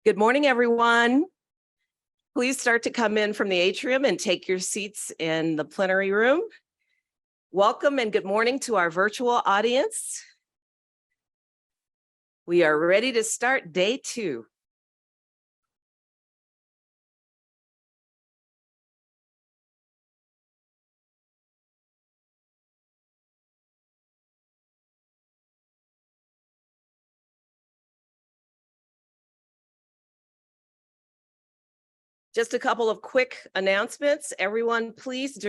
Good morning, everyone. Please start to come in from the atrium and take your seats in the plenary room. Welcome and good morning to our virtual audience. We are ready to start day 2. Just a couple of quick announcements. Everyone, please,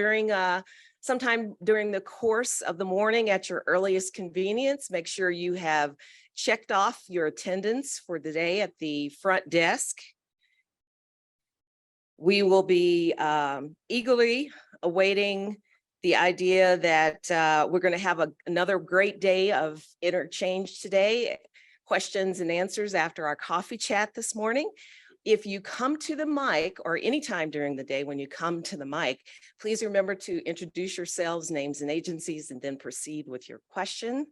sometime during the course of the morning at your earliest convenience, make sure you have checked off your attendance for the day at the front desk. We will be eagerly awaiting the idea that we're going to have another great day of interchange today, questions and answers after our coffee chat this morning. If you come to the mic, or anytime during the day when you come to the mic, please remember to introduce yourselves, names and agencies, and then proceed with your question.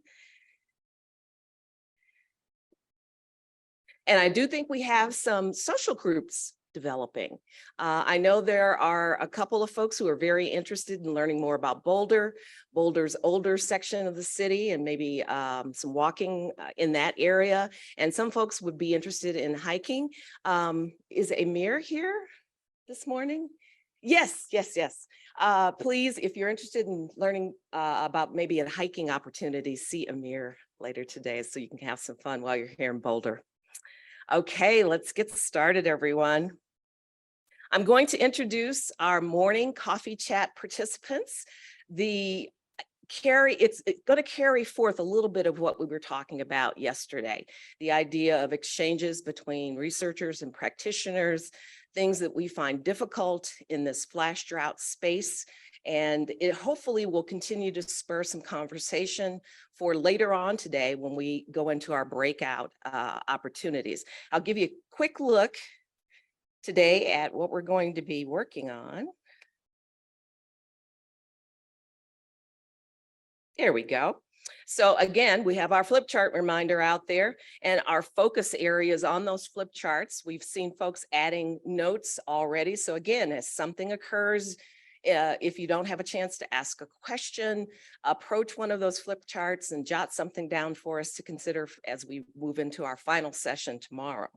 And I do think we have some social groups developing. I know there are a couple of folks who are very interested in learning more about Boulder's older section of the city, and maybe some walking in that area. And some folks would be interested in hiking. Is Amir here this morning? Yes. Please, if you're interested in learning about maybe a hiking opportunity, see Amir later today so you can have some fun while you're here in Boulder. Okay, let's get started, everyone. I'm going to introduce our morning coffee chat participants. It's going to carry forth a little bit of what we were talking about yesterday, the idea of exchanges between researchers and practitioners, things that we find difficult in this flash drought space. And it hopefully will continue to spur some conversation for later on today when we go into our breakout opportunities. I'll give you a quick look today at what we're going to be working on. There we go. So again, we have our flip chart reminder out there and our focus areas on those flip charts. We've seen folks adding notes already. So again, as something occurs, if you don't have a chance to ask a question, approach one of those flip charts and jot something down for us to consider as we move into our final session tomorrow.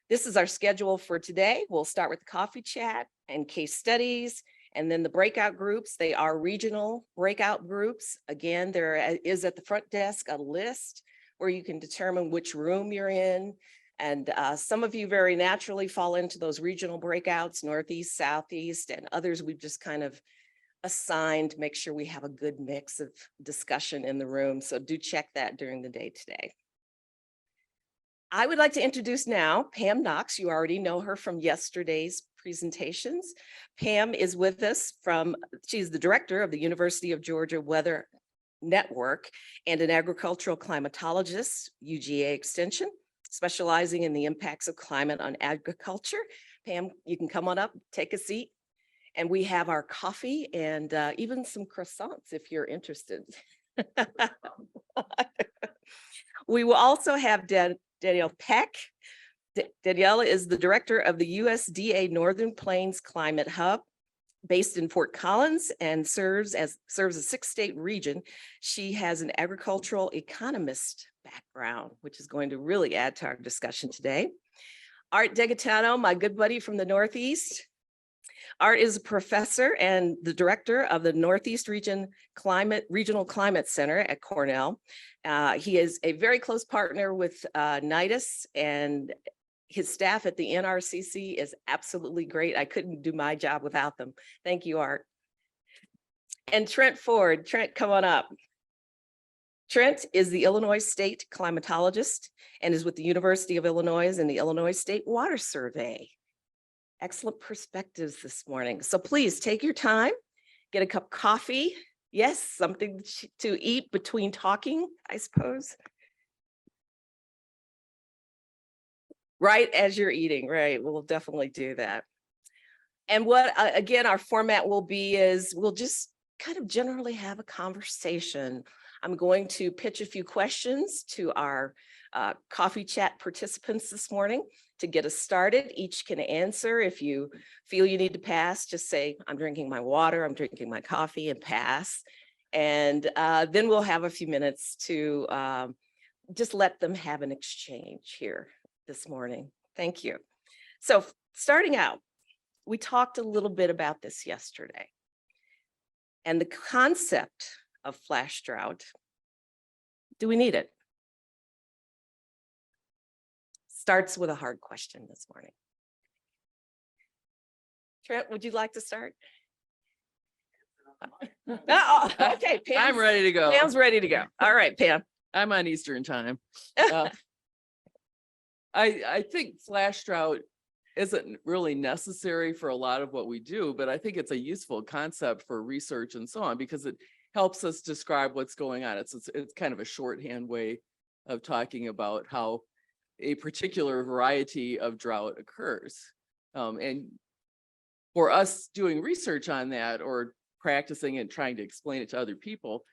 This is our schedule for today. We'll start with the coffee chat and case studies, and then the breakout groups. They are regional breakout groups. Again, there is at the front desk a list where you can determine which room you're in. And some of you very naturally fall into those regional breakouts, Northeast, Southeast, and others we've just kind of assigned to make sure we have a good mix of discussion in the room. So do check that during the day today. I would like to introduce now Pam Knox. You already know her from yesterday's presentations. Pam is with us she's the director of the University of Georgia Weather Network and an agricultural climatologist, UGA Extension, specializing in the impacts of climate on agriculture. Pam, you can come on up, take a seat. And we have our coffee and even some croissants if you're interested. We will also have Danielle Peck. Danielle is the director of the USDA Northern Plains Climate Hub, based in Fort Collins, and serves a 6-state region. She has an agricultural economist background, which is going to really add to our discussion today. Art Degatano, my good buddy from the Northeast. Art is a professor and the director of the Northeast Regional Climate Center at Cornell. He is a very close partner with NIDIS, and his staff at the NRCC is absolutely great. I couldn't do my job without them. Thank you, Art. And Trent Ford. Trent, come on up. Trent is the Illinois State climatologist and is with the University of Illinois and the Illinois State Water Survey. Excellent perspectives this morning. So please take your time, get a cup of coffee. Yes, something to eat between talking, I suppose. Right as you're eating, right? We'll definitely do that. And what, again, our format will be is we'll just kind of generally have a conversation. I'm going to pitch a few questions to our coffee chat participants this morning. To get us started, each can answer. If you feel you need to pass, just say, I'm drinking my water, I'm drinking my coffee, and pass. And then we'll have a few minutes to just let them have an exchange here this morning. Thank you. So starting out, we talked a little bit about this yesterday. And the concept of flash drought, do we need it? Starts with a hard question this morning. Trent, would you like to start? Oh, okay, Pam's, I'm ready to go. Pam's ready to go. All right, Pam. I'm on Eastern time. I think flash drought isn't really necessary for a lot of what we do, but I think it's a useful concept for research and so on, because it helps us describe what's going on. It's kind of a shorthand way of talking about how a particular variety of drought occurs. And for us doing research on that or practicing and trying to explain it to other people,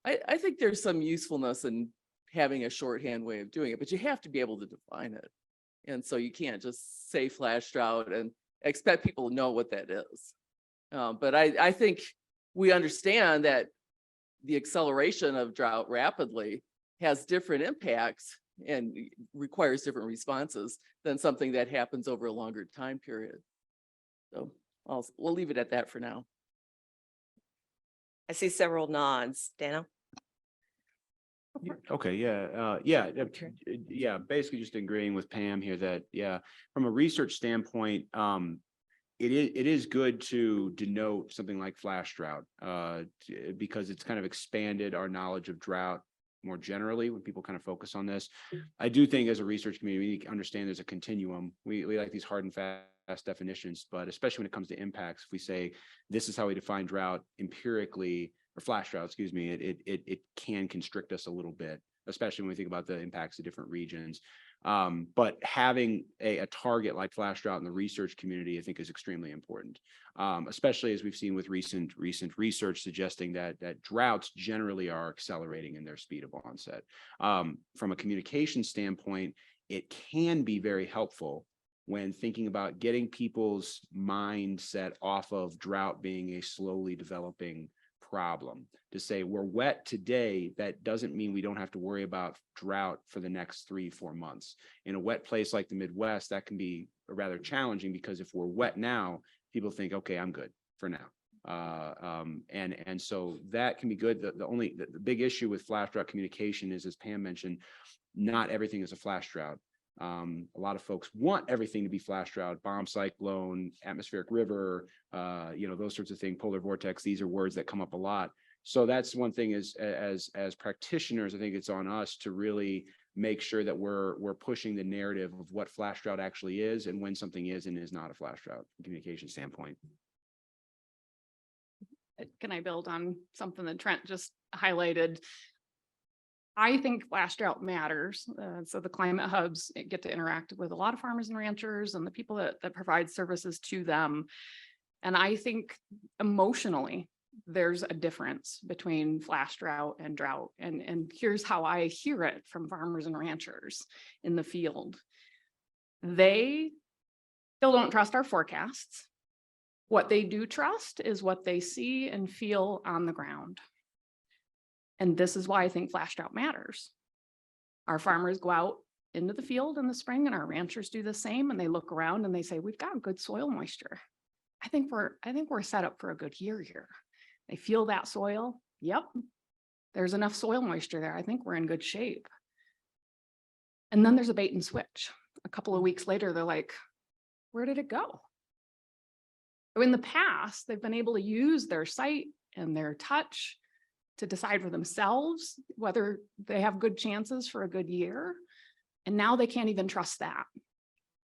I think there's some usefulness in having a shorthand way of doing it, but you have to be able to define it. And so you can't just say flash drought and expect people to know what that is. But I think we understand that the acceleration of drought rapidly has different impacts and requires different responses than something that happens over a longer time period. So we'll leave it at that for now. I see several nods. Dano? Okay, basically just agreeing with Pam here that, from a research standpoint, it is good to denote something like flash drought, because it's kind of expanded our knowledge of drought more generally when people kind of focus on this. I do think as a research community, we need to understand there's a continuum. We like these hard and fast definitions, but especially when it comes to impacts, if we say this is how we define drought empirically, or flash drought, excuse me, it can constrict us a little bit, especially when we think about the impacts of different regions. But having a target like flash drought in the research community, I think, is extremely important, especially as we've seen with recent research suggesting that droughts generally are accelerating in their speed of onset. From a communication standpoint, it can be very helpful when thinking about getting people's mindset off of drought being a slowly developing problem. To say we're wet today, that doesn't mean we don't have to worry about drought for the next 3-4 months. In a wet place like the Midwest, that can be rather challenging, because if we're wet now, people think, okay, I'm good for now. And so that can be good. The big issue with flash drought communication is, as Pam mentioned, not everything is a flash drought. A lot of folks want everything to be flash drought, bomb cyclone, atmospheric river, those sorts of things, polar vortex. These are words that come up a lot. So that's one thing as practitioners, I think it's on us to really make sure that we're pushing the narrative of what flash drought actually is and when something is and is not a flash drought from a communication standpoint. Can I build on something that Trent just highlighted? I think flash drought matters. So the climate hubs get to interact with a lot of farmers and ranchers and the people that provide services to them. And I think emotionally, there's a difference between flash drought and drought. And here's how I hear it from farmers and ranchers in the field. They still don't trust our forecasts. What they do trust is what they see and feel on the ground. And this is why I think flash drought matters. Our farmers go out into the field in the spring and our ranchers do the same, and they look around and they say, we've got good soil moisture. I think we're set up for a good year here. They feel that soil. Yep. There's enough soil moisture there. I think we're in good shape. And then there's a bait and switch. A couple of weeks later, they're like, where did it go? So in the past, they've been able to use their sight and their touch to decide for themselves whether they have good chances for a good year. And now they can't even trust that.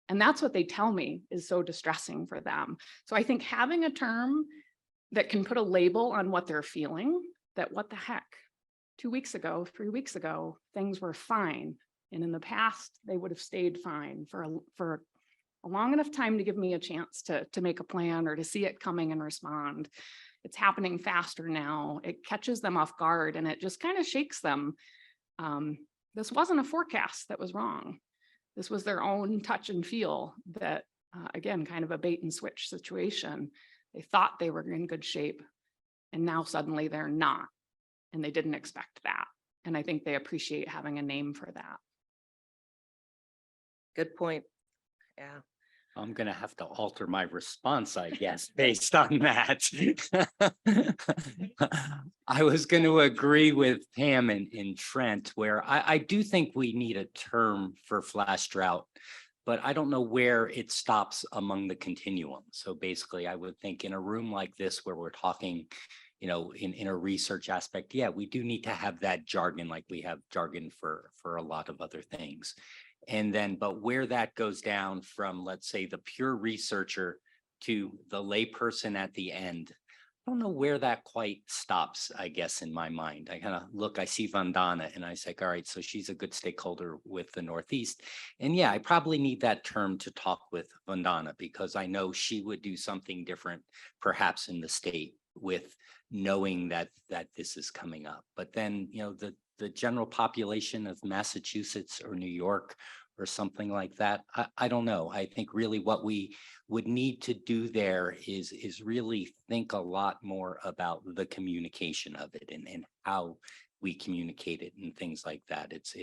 And that's what they tell me is so distressing for them. So I think having a term that can put a label on what they're feeling, that what the heck, 2 weeks ago, 3 weeks ago, things were fine. And in the past, they would have stayed fine for a long enough time to give me a chance to make a plan or to see it coming and respond. It's happening faster now. It catches them off guard and it just kind of shakes them. this wasn't a forecast that was wrong. This was their own touch and feel that, again, kind of a bait and switch situation. They thought they were in good shape and now suddenly they're not. And they didn't expect that. And I think they appreciate having a name for that. Good point. Yeah. I'm gonna have to alter my response, I guess, based on that. I was going to agree with Pam and Trent, where I do think we need a term for flash drought, but I don't know where it stops among the continuum. So basically, I would think in a room like this where we're talking, you know, in a research aspect, yeah, we do need to have that jargon like we have jargon for a lot of other things. And then, but where that goes down from, let's say, the pure researcher to the layperson at the end, I don't know where that quite stops, I guess, in my mind. I kind of look, I see Vandana and I say, all right, so she's a good stakeholder with the Northeast. And yeah, I probably need that term to talk with Vandana because I know she would do something different, perhaps in the state, with knowing that this is coming up. But then, you know, the general population of Massachusetts or New York or something like that, I don't know. I think really what we would need to do there is really think a lot more about the communication of it and how we communicate it and things like that. It's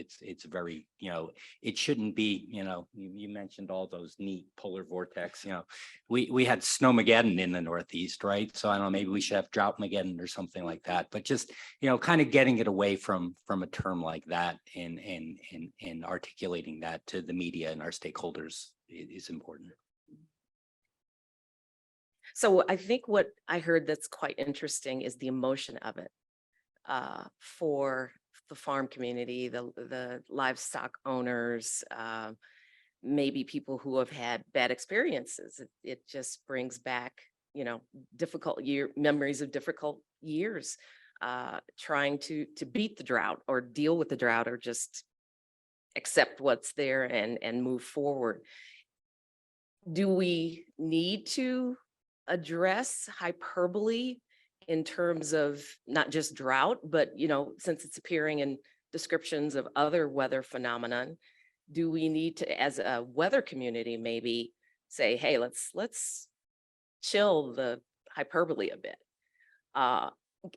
very, you know, it shouldn't be, you know, you mentioned all those neat polar vortex, you know, we had Snowmageddon in the Northeast, right? So I don't know, maybe we should have Droughtmageddon or something like that, but just, you know, kind of getting it away from a term like that and articulating that to the media and our stakeholders is important. So I think what I heard that's quite interesting is the emotion of it. For the farm community, the livestock owners, maybe people who have had bad experiences. It just brings back, you know, memories of difficult years, trying to beat the drought or deal with the drought or just accept what's there and move forward. Do we need to address hyperbole in terms of not just drought, but, you know, since it's appearing in descriptions of other weather phenomenon, do we need to, as a weather community, maybe say, hey, let's chill the hyperbole a bit,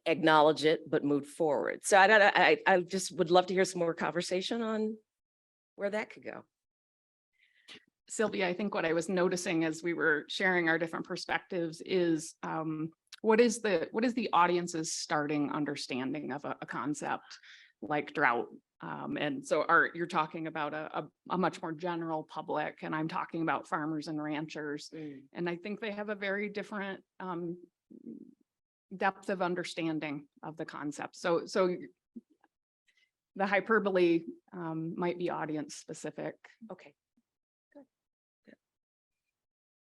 acknowledge it, but move forward. So I just would love to hear some more conversation on where that could go. Sylvia, I think what I was noticing as we were sharing our different perspectives is what is the audience's starting understanding of a concept like drought? And so you're talking about a much more general public, and I'm talking about farmers and ranchers. And I think they have a very different depth of understanding of the concept. So the hyperbole might be audience specific. Okay.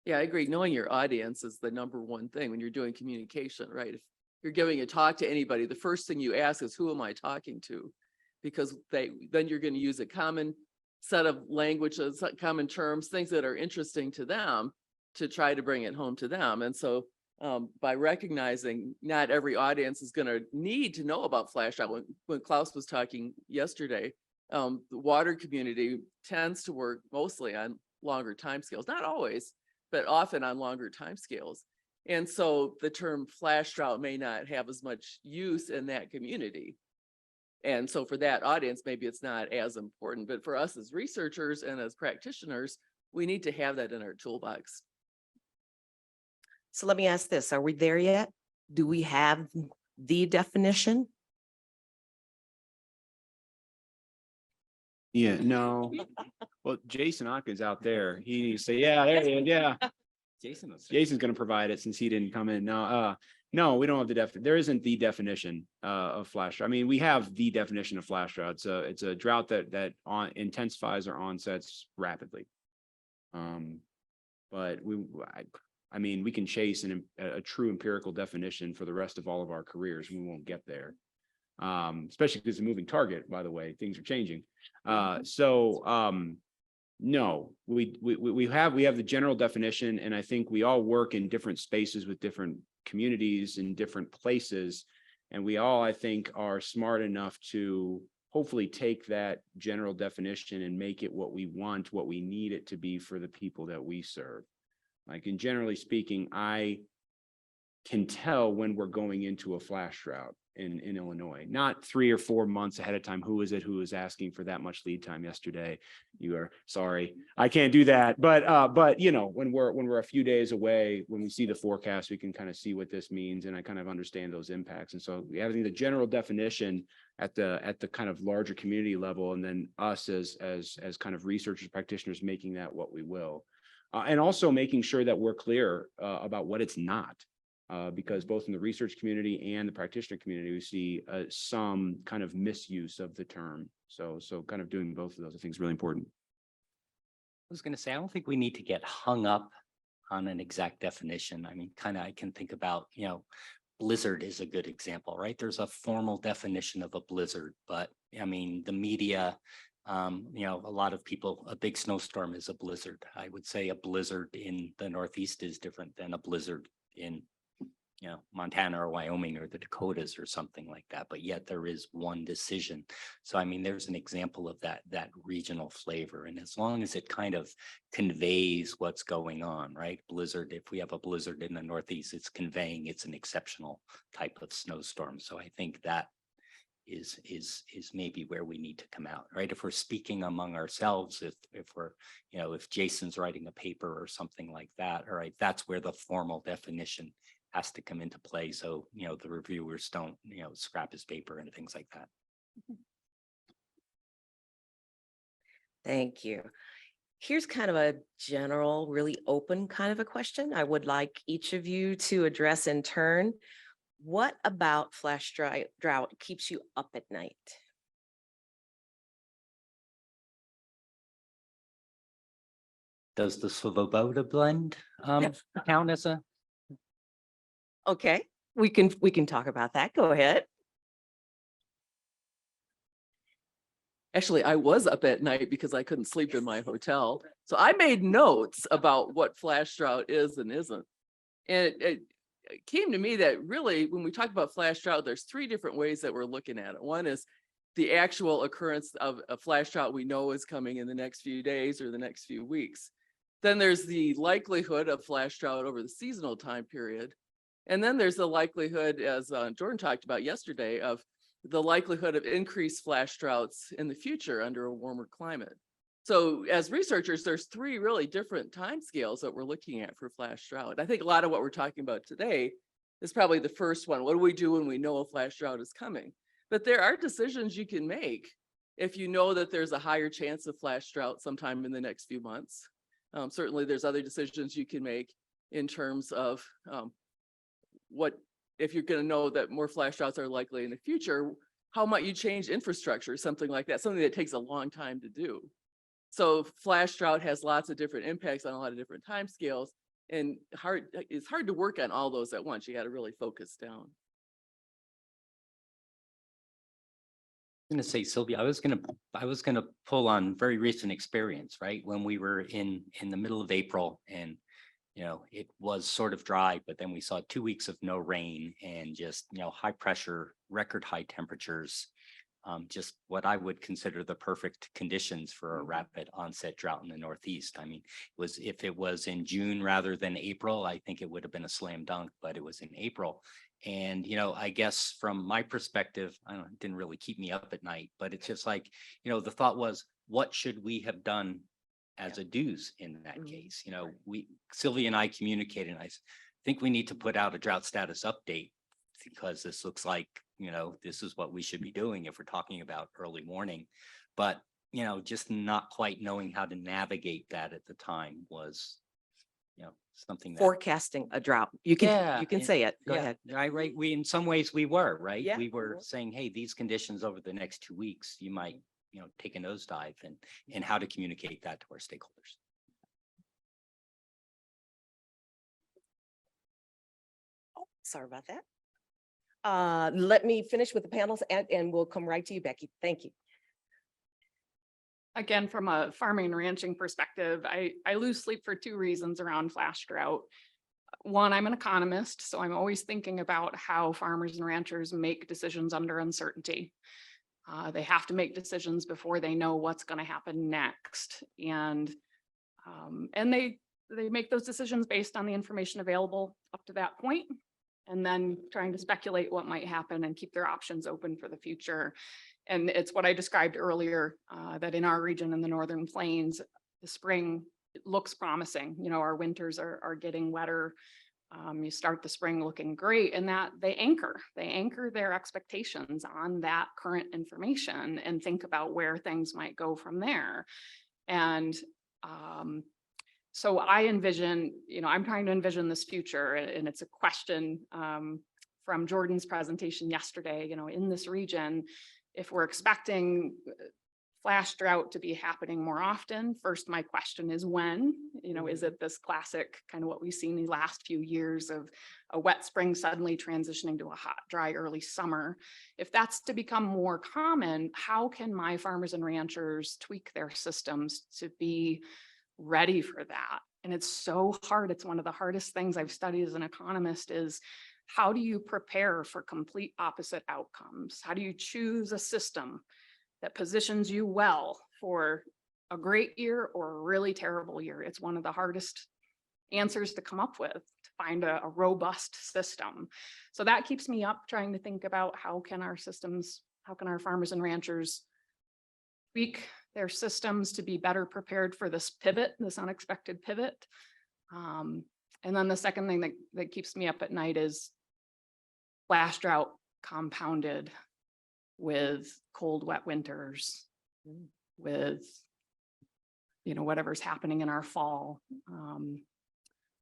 Yeah, I agree. Knowing your audience is the number one thing when you're doing communication, right? If you're giving a talk to anybody, the first thing you ask is, who am I talking to? Because then you're going to use a common set of languages, common terms, things that are interesting to them to try to bring it home to them. And so by recognizing not every audience is going to need to know about flash drought. When Klaus was talking yesterday, the water community tends to work mostly on longer timescales, not always, but often on longer timescales. And so the term flash drought may not have as much use in that community. And so for that audience, maybe it's not as important, but for us as researchers and as practitioners, we need to have that in our toolbox. So let me ask this, are we there yet? Do we have the definition? Yeah, no. Well, Jason Atkins out there, he needs to say, yeah, there he is, yeah. Jason's gonna provide it since he didn't come in. No, we don't have the there isn't the definition of flash drought. I mean, we have the definition of flash drought. It's a drought that intensifies or onsets rapidly. But I mean, we can chase a true empirical definition for the rest of all of our careers. We won't get there. Especially because it's a moving target, by the way, things are changing. No, we have the general definition, and I think we all work in different spaces with different communities in different places, and we all, I think, are smart enough to hopefully take that general definition and make it what we want, what we need it to be for the people that we serve. Like, and generally speaking, I can tell when we're going into a flash drought in Illinois, not 3 or 4 months ahead of time. Who is it who was asking for that much lead time yesterday? You are sorry, I can't do that. But you know, when we're a few days away, when we see the forecast, we can kind of see what this means, and I kind of understand those impacts. And so having the general definition at the kind of larger community level, and then us as kind of researchers, practitioners, making that what we will. And also making sure that we're clear about what it's not. Because both in the research community and the practitioner community, we see some kind of misuse of the term. So kind of doing both of those, I think, is really important. I was going to say, I don't think we need to get hung up on an exact definition. I mean, kind of, I can think about, you know, blizzard is a good example, right? There's a formal definition of a blizzard, but I mean, the media, you know, a lot of people, a big snowstorm is a blizzard. I would say a blizzard in the Northeast is different than a blizzard in, you know, Montana or Wyoming or the Dakotas or something like that, but yet there is one decision. So, I mean, there's an example of that regional flavor. And as long as it kind of conveys what's going on, right? Blizzard, if we have a blizzard in the Northeast, it's conveying it's an exceptional type of snowstorm. So I think that is maybe where we need to come out, right? If we're speaking among ourselves, if we're, you know, if Jason's writing a paper or something like that, all right, that's where the formal definition has to come into play. So, you know, the reviewers don't, you know, scrap his paper and things like that. Thank you. Here's kind of a general, really open kind of a question I would like each of you to address in turn. What about flash drought keeps you up at night? Does the Svoboda blend count as a? Okay, we can talk about that. Go ahead. Actually, I was up at night because I couldn't sleep in my hotel. So I made notes about what flash drought is and isn't. And it came to me that really, when we talk about flash drought, there's 3 different ways that we're looking at it. One is the actual occurrence of a flash drought we know is coming in the next few days or the next few weeks. Then there's the likelihood of flash drought over the seasonal time period. And then there's the likelihood, as Jordan talked about yesterday, of the likelihood of increased flash droughts in the future under a warmer climate. So as researchers, there's 3 really different timescales that we're looking at for flash drought. I think a lot of what we're talking about today is probably the first one. What do we do when we know a flash drought is coming? But there are decisions you can make if you know that there's a higher chance of flash drought sometime in the next few months. Certainly there's other decisions you can make in terms of what, if you're going to know that more flash droughts are likely in the future, how might you change infrastructure, something like that, something that takes a long time to do. So flash drought has lots of different impacts on a lot of different timescales, and it's hard to work on all those at once. You got to really focus down. I'm going to say, Sylvia, I was going to pull on very recent experience, right? When we were in the middle of April, and you know, it was sort of dry, but then we saw 2 weeks of no rain and just, you know, high pressure, record high temperatures, just what I would consider the perfect conditions for a rapid onset drought in the Northeast. I mean, if it was in June rather than April, I think it would have been a slam dunk, but it was in April. And, you know, I guess from my perspective, I don't know, it didn't really keep me up at night, but it's just like, you know, the thought was, what should we have done as a dues in that case? You know, Sylvia and I communicated, and I think we need to put out a drought status update, because this looks like, you know, this is what we should be doing if we're talking about early warning. But, you know, just not quite knowing how to navigate that at the time was, you know, something that. Forecasting a drought. You can say it. Go ahead. Right. We, in some ways we were, right? Yeah. We were saying, hey, these conditions over the next 2 weeks, you might, you know, take a nosedive, and how to communicate that to our stakeholders. Oh, sorry about that. Let me finish with the panels, and we'll come right to you, Becky. Thank you. Again, from a farming and ranching perspective, I lose sleep for 2 reasons around flash drought. One, I'm an economist, so I'm always thinking about how farmers and ranchers make decisions under uncertainty. They have to make decisions before they know what's going to happen next. And they make those decisions based on the information available up to that point, and then trying to speculate what might happen and keep their options open for the future. And it's what I described earlier, that in our region in the Northern Plains, the spring looks promising. You know, our winters are getting wetter. You start the spring looking great, and that they anchor their expectations on that current information and think about where things might go from there. And so I envision, you know, I'm trying to envision this future, and it's a question from Jordan's presentation yesterday, you know, in this region, if we're expecting flash drought to be happening more often, first, my question is when, you know, is it this classic kind of what we've seen the last few years of a wet spring suddenly transitioning to a hot, dry early summer? If that's to become more common, how can my farmers and ranchers tweak their systems to be ready for that? And it's so hard. It's one of the hardest things I've studied as an economist is how do you prepare for complete opposite outcomes? How do you choose a system that positions you well for a great year or a really terrible year? It's one of the hardest answers to come up with, to find a robust system. So that keeps me up trying to think about how can our farmers and ranchers tweak their systems to be better prepared for this pivot, this unexpected pivot. And then the second thing that keeps me up at night is flash drought compounded with cold, wet winters, with, you know, whatever's happening in our fall.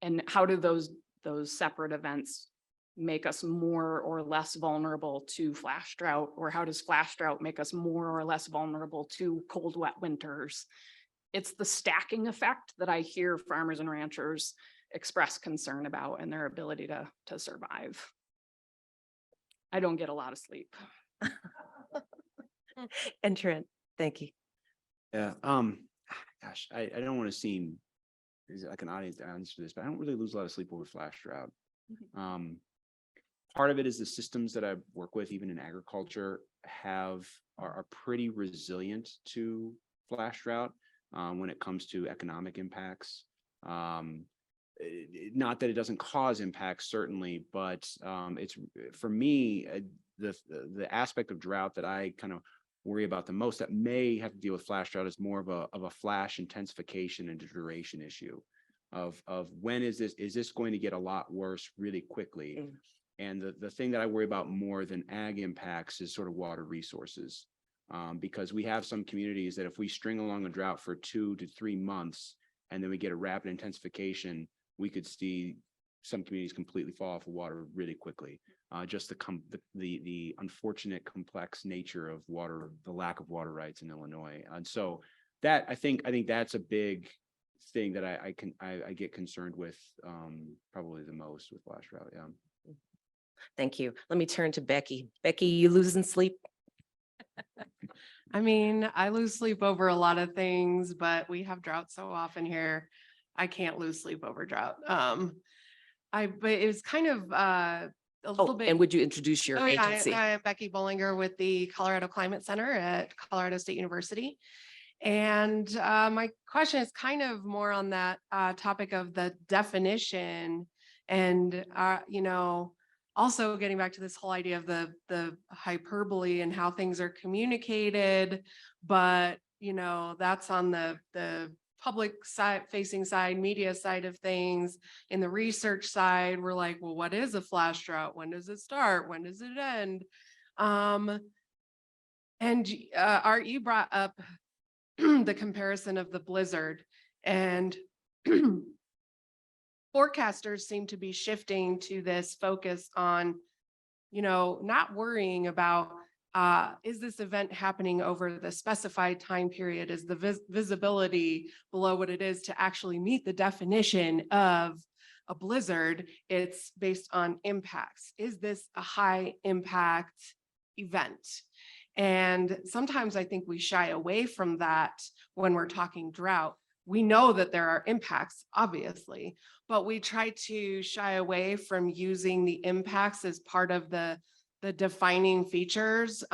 And how do those separate events make us more or less vulnerable to flash drought, or how does flash drought make us more or less vulnerable to cold, wet winters? It's the stacking effect that I hear farmers and ranchers express concern about and their ability to survive. I don't get a lot of sleep. And Trent, thank you. Yeah. Gosh, I don't want to seem like an audience to answer this, but I don't really lose a lot of sleep over flash drought. Part of it is the systems that I work with, even in agriculture, are pretty resilient to flash drought when it comes to economic impacts. Not that it doesn't cause impacts, certainly, but it's, for me, the aspect of drought that I kind of worry about the most that may have to deal with flash drought is more of a flash intensification and duration issue of when is this going to get a lot worse really quickly. And the thing that I worry about more than ag impacts is sort of water resources, because we have some communities that if we string along a drought for 2 to 3 months and then we get a rapid intensification, we could see some communities completely fall off of water really quickly. Just the unfortunate complex nature of water, the lack of water rights in Illinois. And so that I think that's a big thing that I get concerned with probably the most with flash drought. Yeah. Thank you. Let me turn to Becky. Becky, you losing sleep? I mean, I lose sleep over a lot of things, but we have drought so often here. I can't lose sleep over drought. But it was kind of a little bit. And would you introduce your agency? I am Becky Bollinger with the Colorado Climate Center at Colorado State University. And my question is kind of more on that topic of the definition and, you know, also getting back to this whole idea of the hyperbole and how things are communicated, but, you know, that's on the public side facing side, media side of things. In the research side, we're like, well, what is a flash drought? When does it start? When does it end? And Art, you brought up the comparison of the blizzard, and forecasters seem to be shifting to this focus on, you know, not worrying about is this event happening over the specified time period? Is the visibility below what it is to actually meet the definition of a blizzard? It's based on impacts. Is this a high impact event? And sometimes I think we shy away from that when we're talking drought. We know that there are impacts, obviously, but we try to shy away from using the impacts as part of the the defining features,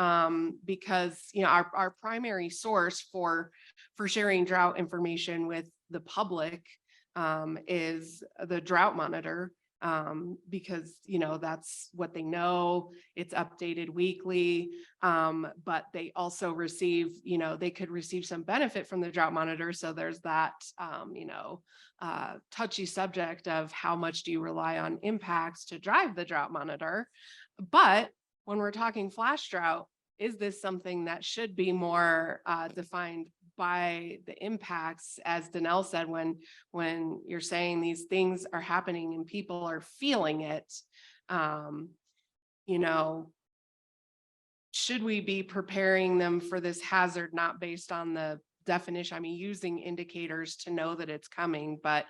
because, you know, our primary source for sharing drought information with the public is the drought monitor, because, you know, that's what they know. It's updated weekly, but they also receive, you know, they could receive some benefit from the drought monitor. So there's that, you know, touchy subject of how much do you rely on impacts to drive the drought monitor. But when we're talking flash drought, is this something that should be more defined by the impacts, as Danelle said, when you're saying these things are happening and people are feeling it, you know, should we be preparing them for this hazard, not based on the definition? I mean, using indicators to know that it's coming, but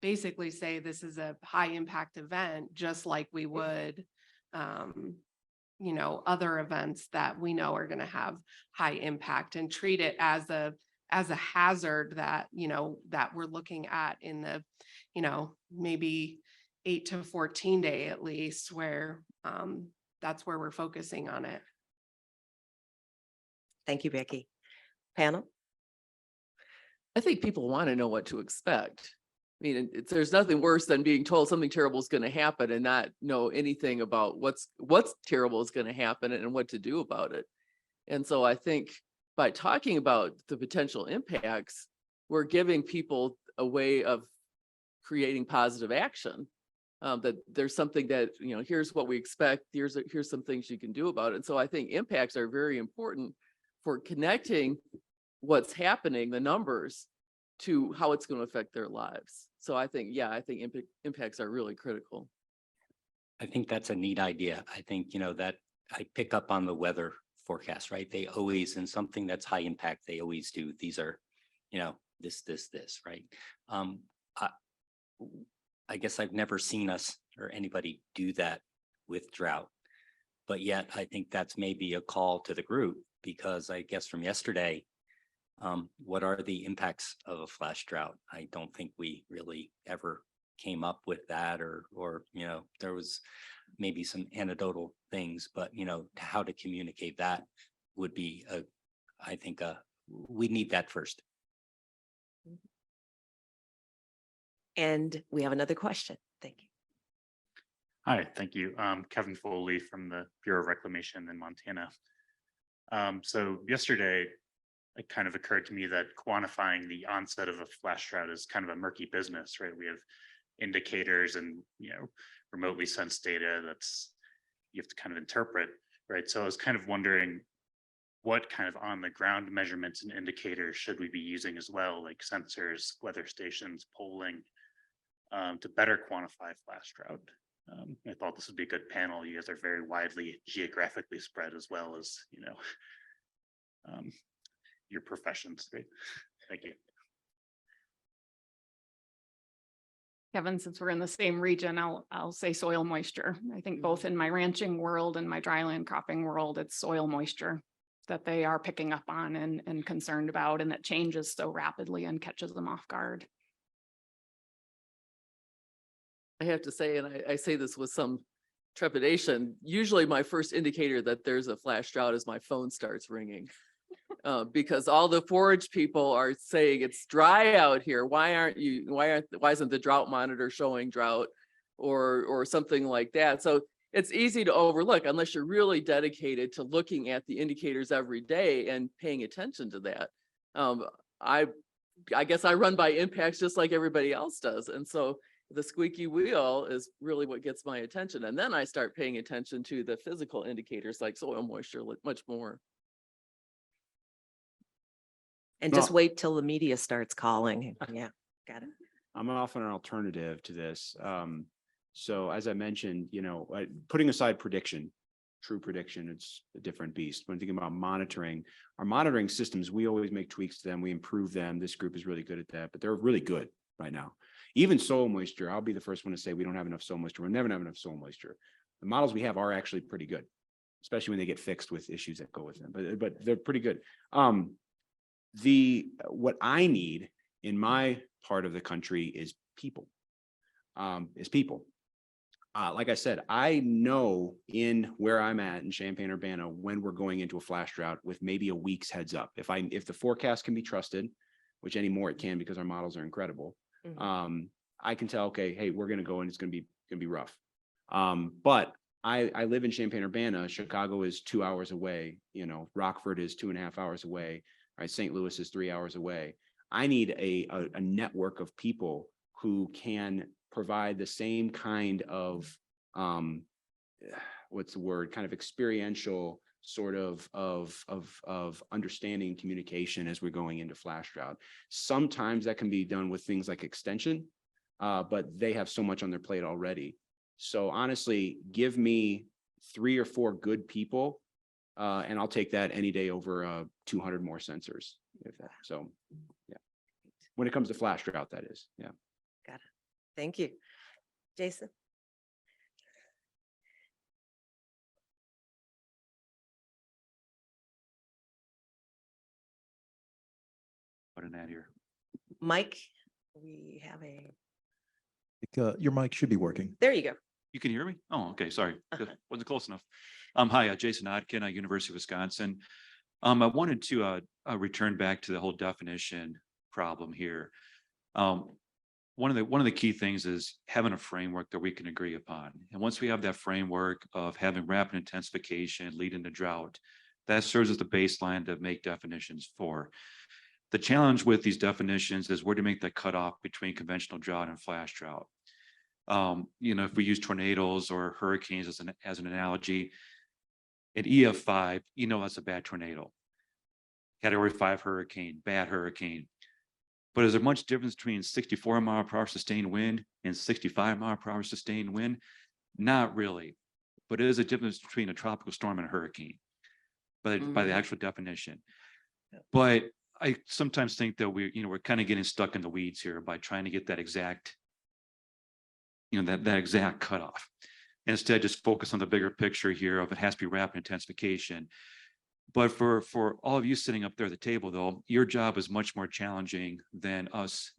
basically say this is a high impact event, just like we would, you know, other events that we know are going to have high impact, and treat it as a hazard that, you know, that we're looking at in the, you know, maybe 8 to 14 day at least, where that's where we're focusing on it. Thank you, Becky. Panel? I think people want to know what to expect. I mean, there's nothing worse than being told something terrible is going to happen and not know anything about what's terrible is going to happen and what to do about it. And so I think by talking about the potential impacts, we're giving people a way of creating positive action. That there's something that, you know, here's what we expect. Here's some things you can do about it. And so I think impacts are very important for connecting what's happening, the numbers, to how it's going to affect their lives. So I think, yeah, I think impacts are really critical. I think that's a neat idea. I think, you know, that I pick up on the weather forecast, right? They always, in something that's high impact, they always do. These are, you know, this, right? I guess I've never seen us or anybody do that with drought, but yet I think that's maybe a call to the group, because I guess from yesterday, what are the impacts of a flash drought? I don't think we really ever came up with that, or, you know, there was maybe some anecdotal things, but, you know, how to communicate that would be I think we need that first. And we have another question. Thank you. Hi, thank you. Kevin Foley from the Bureau of Reclamation in Montana. So yesterday, it kind of occurred to me that quantifying the onset of a flash drought is kind of a murky business, right? We have indicators and, you know, remotely sensed data that's you have to kind of interpret, right? So I was kind of wondering what kind of on the ground measurements and indicators should we be using as well, like sensors, weather stations, polling, to better quantify flash drought. I thought this would be a good panel. You guys are very widely geographically spread, as well as, you know, your professions. Great. Thank you. Kevin, since we're in the same region, I'll say soil moisture. I think both in my ranching world and my dryland cropping world, it's soil moisture that they are picking up on and concerned about, and that changes so rapidly and catches them off guard. I have to say, and I say this with some trepidation, usually my first indicator that there's a flash drought is my phone starts ringing. Because all the forage people are saying it's dry out here. Why isn't the drought monitor showing drought or something like that? So it's easy to overlook unless you're really dedicated to looking at the indicators every day and paying attention to that. I guess I run by impacts just like everybody else does. And so the squeaky wheel is really what gets my attention. And then I start paying attention to the physical indicators like soil moisture much more. And just wait till the media starts calling. Yeah, got it. I'm often an alternative to this. So as I mentioned, you know, putting aside prediction, true prediction, it's a different beast. When thinking about monitoring, our monitoring systems, we always make tweaks to them. We improve them. This group is really good at that, but they're really good right now. Even soil moisture, I'll be the first one to say we don't have enough soil moisture. We'll never have enough soil moisture. The models we have are actually pretty good, especially when they get fixed with issues that go with them, but they're pretty good. What I need in my part of the country is people. Like I said, I know in where I'm at in Champaign-Urbana when we're going into a flash drought with maybe a week's heads up. If the forecast can be trusted, which anymore it can because our models are incredible. Mhm. I can tell, okay, hey, we're gonna go and it's gonna be rough. But I live in Champaign-Urbana. Chicago is 2 hours away. You know, Rockford is 2.5 hours away. Right, St. Louis is 3 hours away. I need a network of people who can provide the same kind of what's the word, kind of experiential sort of understanding communication as we're going into flash drought. Sometimes that can be done with things like extension, but they have so much on their plate already. So honestly, give me 3 or 4 good people, and I'll take that any day over 200 more sensors. So, yeah. When it comes to flash drought, that is, yeah. Got it. Thank you. Jason? Put an ad here. Mike, we have a, Your mic should be working. there you go. You can hear me? Oh, okay, sorry. Uh-huh. Wasn't close enough. Hi, Jason Odkin, University of Wisconsin. I wanted to return back to the whole definition problem here. One of the key things is having a framework that we can agree upon. And once we have that framework of having rapid intensification leading to drought, that serves as the baseline to make definitions for. The challenge with these definitions is where to make that cutoff between conventional drought and flash drought. If we use tornadoes or hurricanes as an analogy, an EF5, that's a bad tornado. Category 5 hurricane, bad hurricane. But is there much difference between 64 mile per hour sustained wind and 65 mile per hour sustained wind? Not really. But it is a difference between a tropical storm and a hurricane by the actual definition. But I sometimes think that we're kind of getting stuck in the weeds here by trying to get that exact, that exact cutoff. Instead, just focus on the bigger picture here of it has to be rapid intensification. But for all of you sitting up there at the table, though, your job is much more challenging than us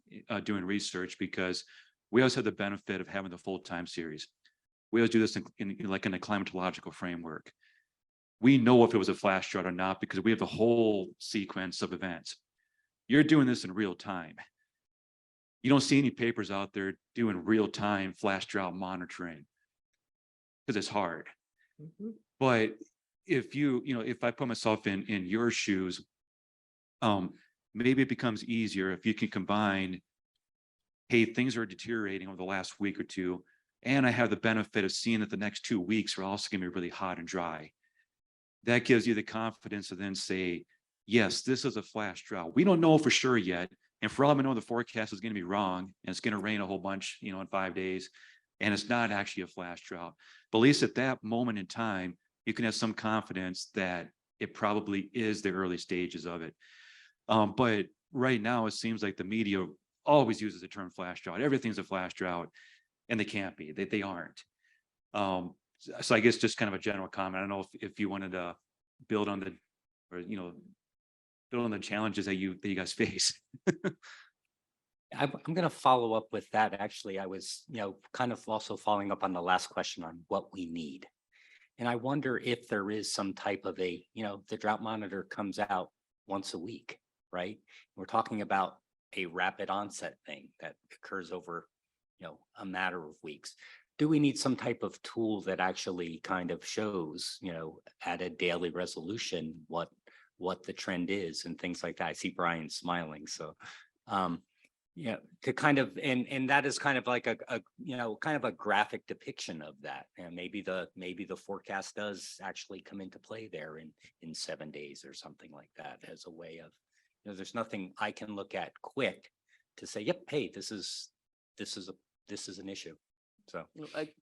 doing research, because we always have the benefit of having the full time series. We always do this in a climatological framework. We know if it was a flash drought or not because we have the whole sequence of events. You're doing this in real time. You don't see any papers out there doing real time flash drought monitoring because it's hard. But if I put myself in your shoes, maybe it becomes easier if you can combine, hey, things are deteriorating over the last week or two, and I have the benefit of seeing that the next 2 weeks are also going to be really hot and dry. That gives you the confidence to then say, yes, this is a flash drought. We don't know for sure yet. And for all we know, the forecast is going to be wrong and it's going to rain a whole bunch, in 5 days. And it's not actually a flash drought. But at least at that moment in time, you can have some confidence that it probably is the early stages of it. But right now, it seems like the media always uses the term flash drought. Everything's a flash drought, and they can't be. They aren't. So I guess just kind of a general comment. I don't know if you wanted to build on the challenges that you guys face. I'm going to follow up with that. Actually, I was, kind of also following up on the last question on what we need. And I wonder if there is some type of the drought monitor comes out once a week, right? We're talking about a rapid onset thing that occurs over, a matter of weeks. Do we need some type of tool that actually kind of shows, at a daily resolution, what the trend is and things like that? I see Brian smiling. So, to kind of, and that is kind of like a kind of a graphic depiction of that. And maybe the forecast does actually come into play there in 7 days or something like that, as a way of, there's nothing I can look at quick to say, yep, hey, this is an issue. So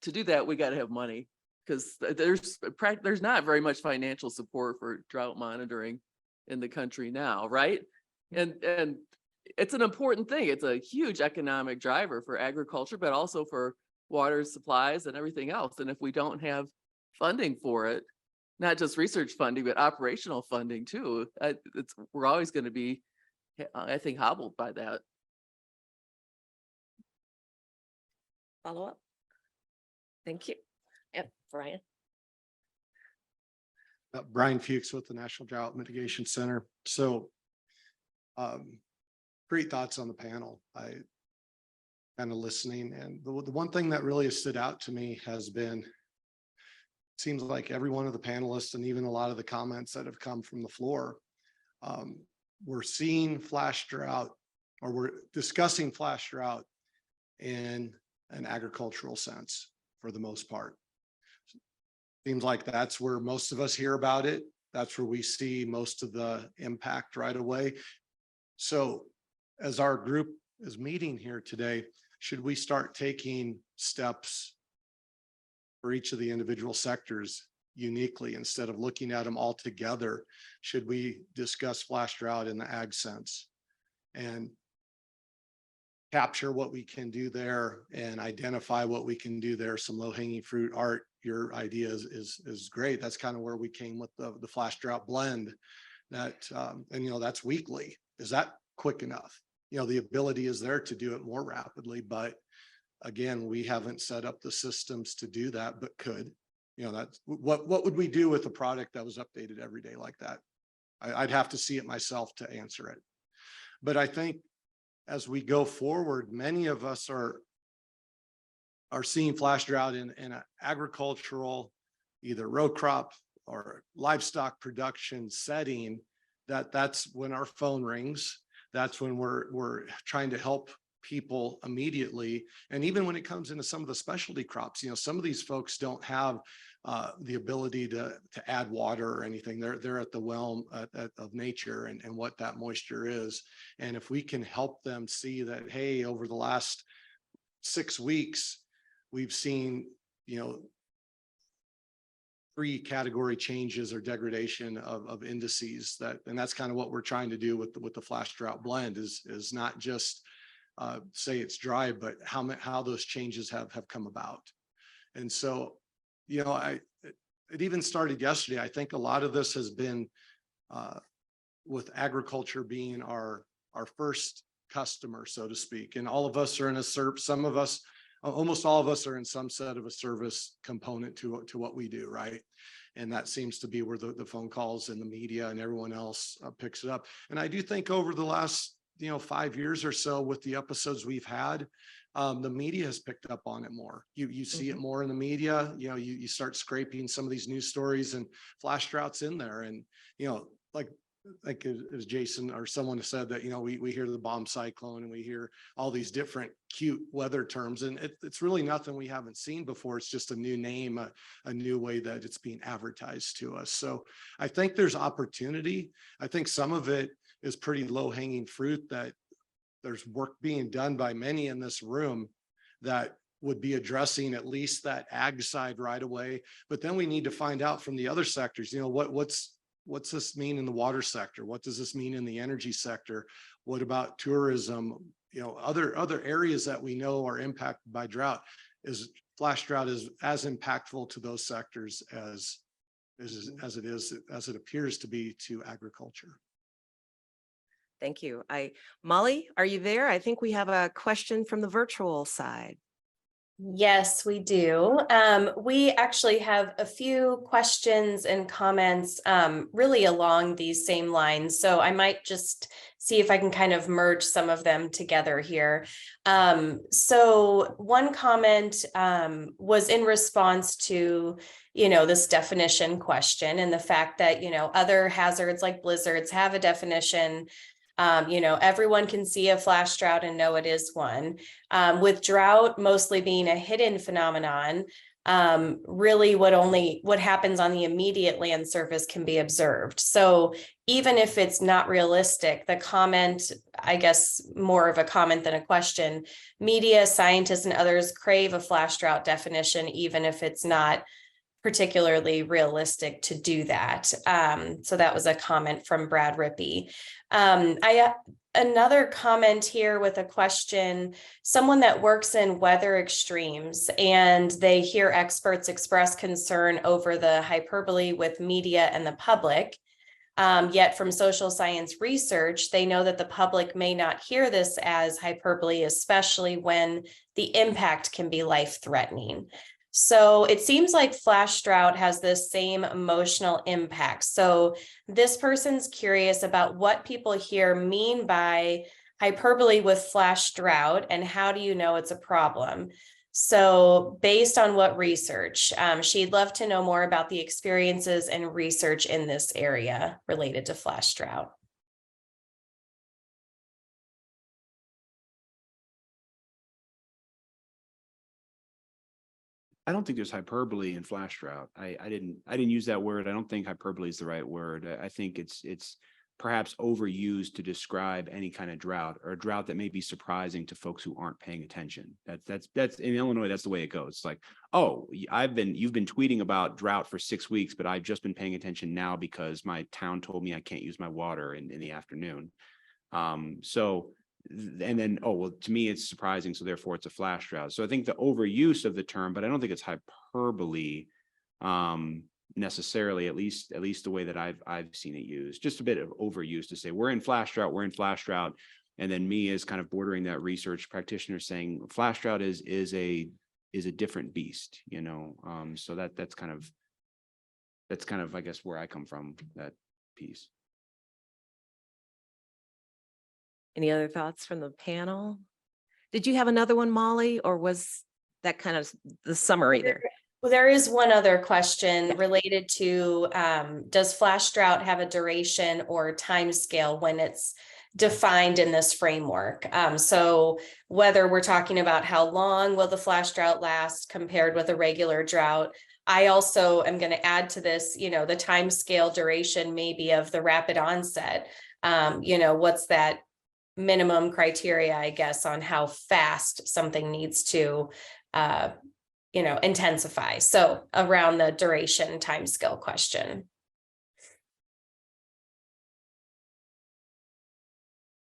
To do that, we got to have money, because there's not very much financial support for drought monitoring in the country now, right? And it's an important thing. It's a huge economic driver for agriculture, but also for water supplies and everything else. And if we don't have funding for it, not just research funding, but operational funding too, we're always going to be, I think, hobbled by that. Follow up? Thank you. Yep, Brian. Brian Fuchs with the National Drought Mitigation Center. So great thoughts on the panel. I kind of listening, and the one thing that really has stood out to me has been, seems like every one of the panelists and even a lot of the comments that have come from the floor, we're seeing flash drought, or we're discussing flash drought in an agricultural sense for the most part. Seems like that's where most of us hear about it. That's where we see most of the impact right away. So as our group is meeting here today, should we start taking steps for each of the individual sectors uniquely instead of looking at them all together? Should we discuss flash drought in the ag sense and capture what we can do there and identify what we can do there? Some low-hanging fruit. Art, your idea is great. That's kind of where we came with the flash drought blend. That and that's weekly. Is that quick enough? The ability is there to do it more rapidly, but again, we haven't set up the systems to do that, but could. That's what would we do with a product that was updated every day like that? I'd have to see it myself to answer it. But I think as we go forward, many of us are seeing flash drought in an agricultural, either row crop or livestock production setting. That's when our phone rings. That's when we're trying to help people immediately. And even when it comes into some of the specialty crops, some of these folks don't have the ability to add water or anything. They're at the realm of nature and what that moisture is. And if we can help them see that, hey, over the last 6 weeks, we've seen, 3 category changes or degradation of indices, and that's kind of what we're trying to do with the flash drought blend is not just say it's dry, but how those changes have come about. And so, it even started yesterday. I think a lot of this has been with agriculture being our first customer, so to speak. And all of us are in a SERP. Some of us, almost all of us, are in some set of a service component to what we do, right? And that seems to be where the phone calls and the media and everyone else picks it up. And I do think over the last 5 years or so, with the episodes we've had, the media has picked up on it more. You see it more in the media. You start scraping some of these news stories, and flash droughts in there. And like as Jason or someone said that we hear the bomb cyclone and we hear all these different cute weather terms, and it's really nothing we haven't seen before. It's just a new name, a new way that it's being advertised to us. So I think there's opportunity. I think some of it is pretty low-hanging fruit, that there's work being done by many in this room that would be addressing at least that ag side right away. But then we need to find out from the other sectors, what's this mean in the water sector? What does this mean in the energy sector? What about tourism? Other areas that we know are impacted by drought. Is flash drought is as impactful to those sectors as it appears to be to agriculture. Thank you. Molly, are you there? I think we have a question from the virtual side. Yes, we do. We actually have a few questions and comments really along these same lines. So I might just see if I can kind of merge some of them together here. So one comment was in response to, this definition question, and the fact that, other hazards like blizzards have a definition. Everyone can see a flash drought and know it is one. With drought mostly being a hidden phenomenon, really what happens on the immediate land surface can be observed. So even if it's not realistic, the comment, I guess more of a comment than a question, media, scientists, and others crave a flash drought definition, even if it's not particularly realistic to do that. So that was a comment from Brad Rippey. Another comment here with a question, someone that works in weather extremes and they hear experts express concern over the hyperbole with media and the public. Yet from social science research, they know that the public may not hear this as hyperbole, especially when the impact can be life-threatening. So it seems like flash drought has this same emotional impact. So this person's curious about what people here mean by hyperbole with flash drought and how do you know it's a problem? So based on what research, she'd love to know more about the experiences and research in this area related to flash drought. I don't think there's hyperbole in flash drought. I didn't use that word. I don't think hyperbole is the right word. I think it's perhaps overused to describe any kind of drought, or a drought that may be surprising to folks who aren't paying attention. That's in Illinois, that's the way it goes. It's like, oh, you've been tweeting about drought for 6 weeks, but I've just been paying attention now because my town told me I can't use my water in the afternoon. And then, oh, well, to me, it's surprising. So therefore it's a flash drought. So I think the overuse of the term, but I don't think it's hyperbole necessarily, at least the way that I've seen it used. Just a bit of overuse to say we're in flash drought. And then me as kind of bordering that research practitioner saying flash drought is a different beast, you know. So that's kind of, I guess, where I come from, that piece. Any other thoughts from the panel? Did you have another one, Molly, or was that kind of the summary there? Well, there is one other question related to, does flash drought have a duration or time scale when it's defined in this framework? So whether we're talking about how long will the flash drought last compared with a regular drought, I also am going to add to this, you know, the time scale duration maybe of the rapid onset. You know, what's that minimum criteria, I guess, on how fast something needs to, you know, intensify. So around the duration time scale question.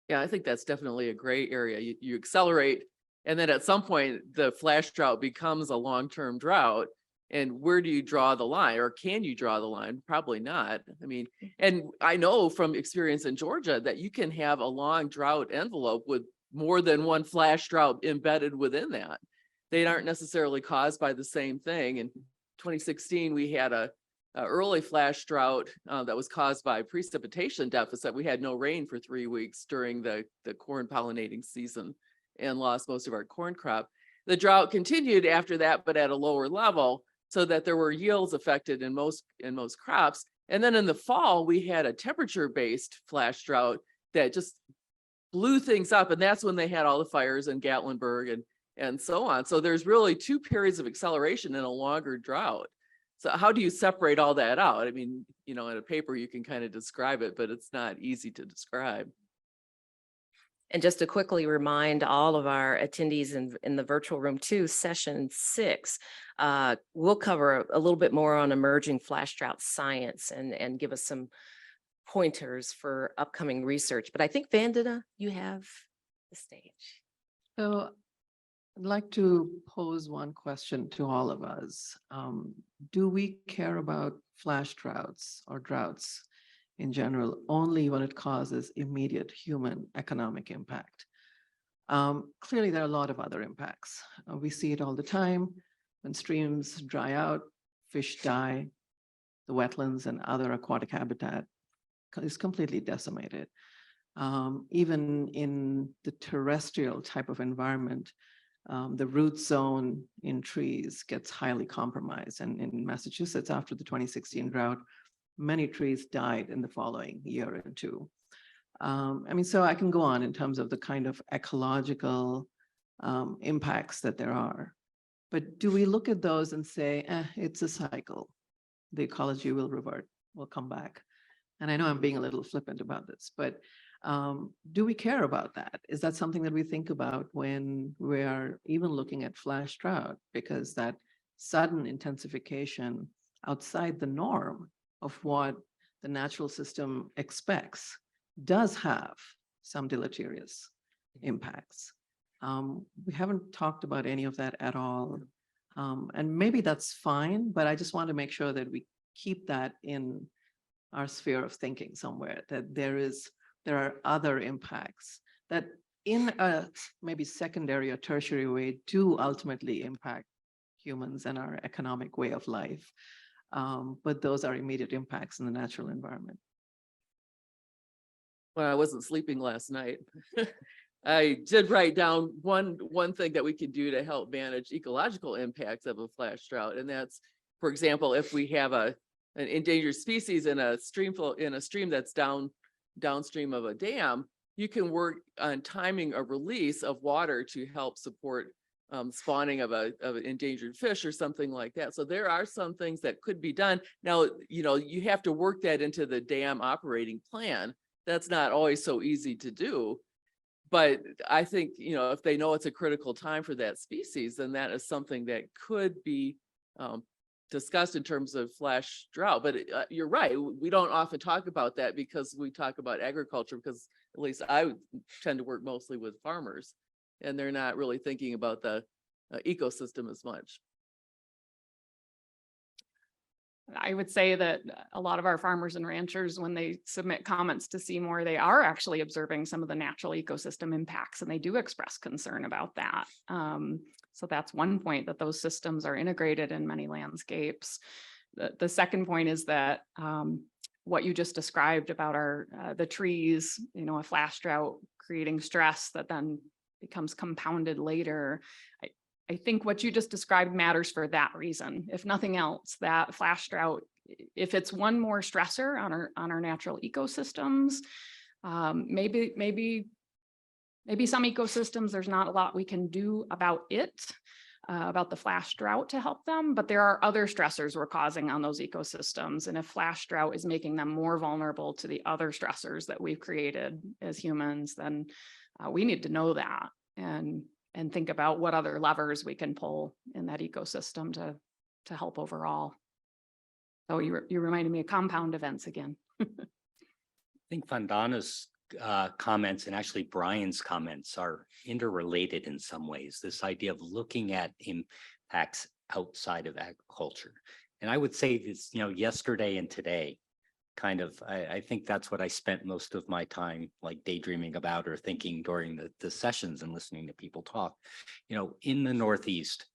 Yeah, I think that's definitely a gray area. You accelerate, and then at some point the flash drought becomes a long-term drought. And where do you draw the line, or can you draw the line? Probably not. I mean, and I know from experience in Georgia that you can have a long drought envelope with more than one flash drought embedded within that. They aren't necessarily caused by the same thing. In 2016, we had a early flash drought that was caused by precipitation deficit. We had no rain for 3 weeks during the corn pollinating season and lost most of our corn crop. The drought continued after that, but at a lower level, so that there were yields affected in most crops. And then in the fall, we had a temperature-based flash drought that just blew things up. And that's when they had all the fires in Gatlinburg and so on. So there's really 2 periods of acceleration in a longer drought. So how do you separate all that out? I mean, you know, in a paper, you can kind of describe it, but it's not easy to describe. And just to quickly remind all of our attendees in the virtual room too, session 6, we'll cover a little bit more on emerging flash drought science and give us some pointers for upcoming research. But I think Vandana, you have the stage. So I'd like to pose one question to all of us. Do we care about flash droughts or droughts in general only when it causes immediate human economic impact? Clearly, there are a lot of other impacts. We see it all the time. When streams dry out, fish die, the wetlands and other aquatic habitat is completely decimated. Even in the terrestrial type of environment, the root zone in trees gets highly compromised. And in Massachusetts, after the 2016 drought, many trees died in the following year or two. I mean, so I can go on in terms of the kind of ecological impacts that there are. But do we look at those and say, it's a cycle. The ecology will revert, will come back. And I know I'm being a little flippant about this, but do we care about that? Is that something that we think about when we are even looking at flash drought? Because that sudden intensification outside the norm of what the natural system expects does have some deleterious impacts. We haven't talked about any of that at all. And maybe that's fine, but I just want to make sure that we keep that in our sphere of thinking somewhere, that there are other impacts that in a maybe secondary or tertiary way do ultimately impact humans and our economic way of life. But those are immediate impacts in the natural environment. When I wasn't sleeping last night, I did write down one thing that we could do to help manage ecological impacts of a flash drought. And that's, for example, if we have an endangered species in a stream that's downstream of a dam, you can work on timing a release of water to help support spawning of an endangered fish or something like that. So there are some things that could be done. Now, you have to work that into the dam operating plan. That's not always so easy to do. But I think, if they know it's a critical time for that species, then that is something that could be discussed in terms of flash drought. But you're right, we don't often talk about that because we talk about agriculture, because at least I tend to work mostly with farmers, and they're not really thinking about the ecosystem as much. I would say that a lot of our farmers and ranchers, when they submit comments to Seymour, they are actually observing some of the natural ecosystem impacts, and they do express concern about that. So that's one point, that those systems are integrated in many landscapes. The second point is that what you just described about the trees, a flash drought creating stress that then becomes compounded later. I think what you just described matters for that reason. If nothing else, that flash drought, if it's one more stressor on our natural ecosystems, maybe some ecosystems, there's not a lot we can do about it, about the flash drought to help them, but there are other stressors we're causing on those ecosystems. And if flash drought is making them more vulnerable to the other stressors that we've created as humans, then we need to know that and think about what other levers we can pull in that ecosystem to help overall. So you reminded me of compound events again. I think Vandana's comments and actually Brian's comments are interrelated in some ways. This idea of looking at impacts outside of agriculture. And I would say this, yesterday and today, I think that's what I spent most of my time like daydreaming about or thinking during the sessions and listening to people talk. In the Northeast,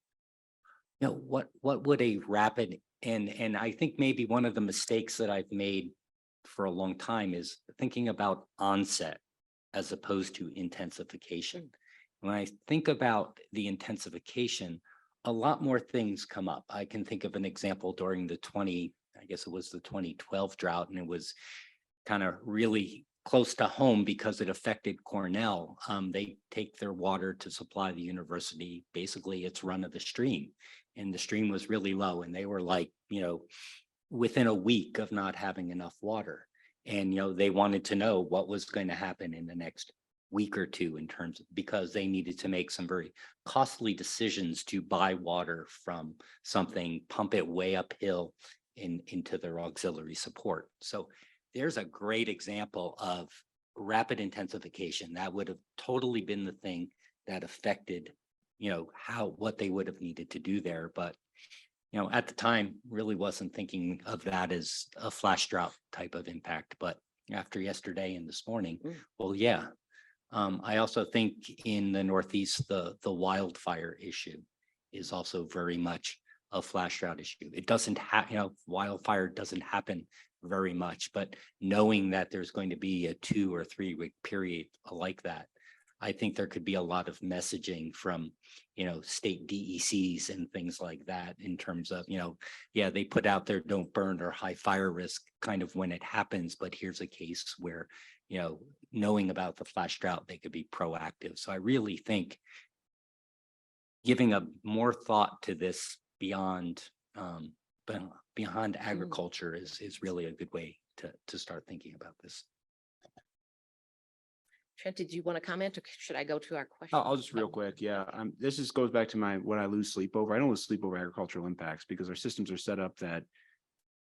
what would a rapid, and I think maybe one of the mistakes that I've made for a long time is thinking about onset as opposed to intensification. When I think about the intensification, a lot more things come up. I can think of an example during the 2012 drought, and it was kind of really close to home because it affected Cornell. They take their water to supply the university. Basically, it's run of the stream, and the stream was really low, and they were like, within a week of not having enough water. And, they wanted to know what was going to happen in the next week or two in terms of, because they needed to make some very costly decisions to buy water from something, pump it way uphill into their auxiliary support. So there's a great example of rapid intensification. That would have totally been the thing that affected, what they would have needed to do there. But, at the time really wasn't thinking of that as a flash drought type of impact. But after yesterday and this morning, well, yeah. I also think in the Northeast, the wildfire issue is also very much a flash drought issue. It doesn't have, wildfire doesn't happen very much, but knowing that there's going to be a 2 or 3 week period like that, I think there could be a lot of messaging from, state DECs and things like that in terms of, they put out there don't burn or high fire risk kind of when it happens, but here's a case where, knowing about the flash drought, they could be proactive. So I really think giving a more thought to this beyond agriculture is really a good way to start thinking about this. Trent, did you want to comment, or should I go to our question? I'll just real quick. Yeah. This goes back to what I lose sleep over. I don't lose sleep over agricultural impacts because our systems are set up that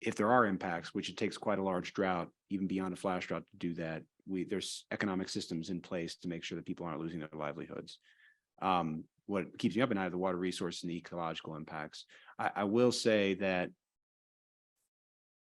if there are impacts, which it takes quite a large drought, even beyond a flash drought to do that, there's economic systems in place to make sure that people aren't losing their livelihoods. What keeps me up at night are the water resource and the ecological impacts. I will say that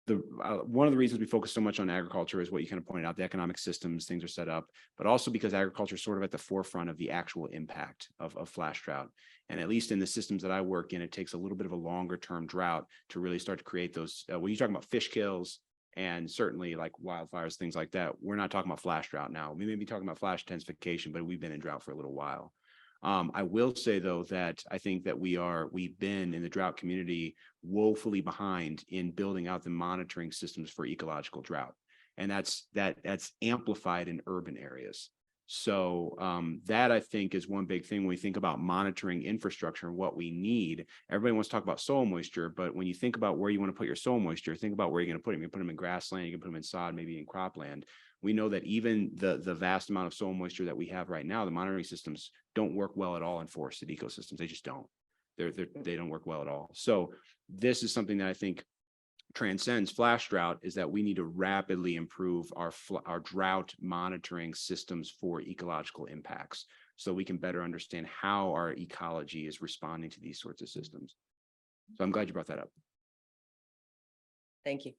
one of the reasons we focus so much on agriculture is what you kind of pointed out, the economic systems, things are set up, but also because agriculture is sort of at the forefront of the actual impact of flash drought. And at least in the systems that I work in, it takes a little bit of a longer term drought to really start to create those, when you're talking about fish kills and certainly like wildfires, things like that, we're not talking about flash drought now. We may be talking about flash intensification, but we've been in drought for a little while. I will say though that I think that we've been in the drought community woefully behind in building out the monitoring systems for ecological drought. And that's amplified in urban areas. So that I think is one big thing when we think about monitoring infrastructure and what we need. Everybody wants to talk about soil moisture, but when you think about where you want to put your soil moisture, think about where you're going to put them. You put them in grassland, you can put them in sod, maybe in cropland. We know that even the vast amount of soil moisture that we have right now, the monitoring systems don't work well at all in forested ecosystems. They just don't. They don't work well at all. So this is something that I think transcends flash drought, is that we need to rapidly improve our drought monitoring systems for ecological impacts so we can better understand how our ecology is responding to these sorts of systems. So I'm glad you brought that up. Thank you.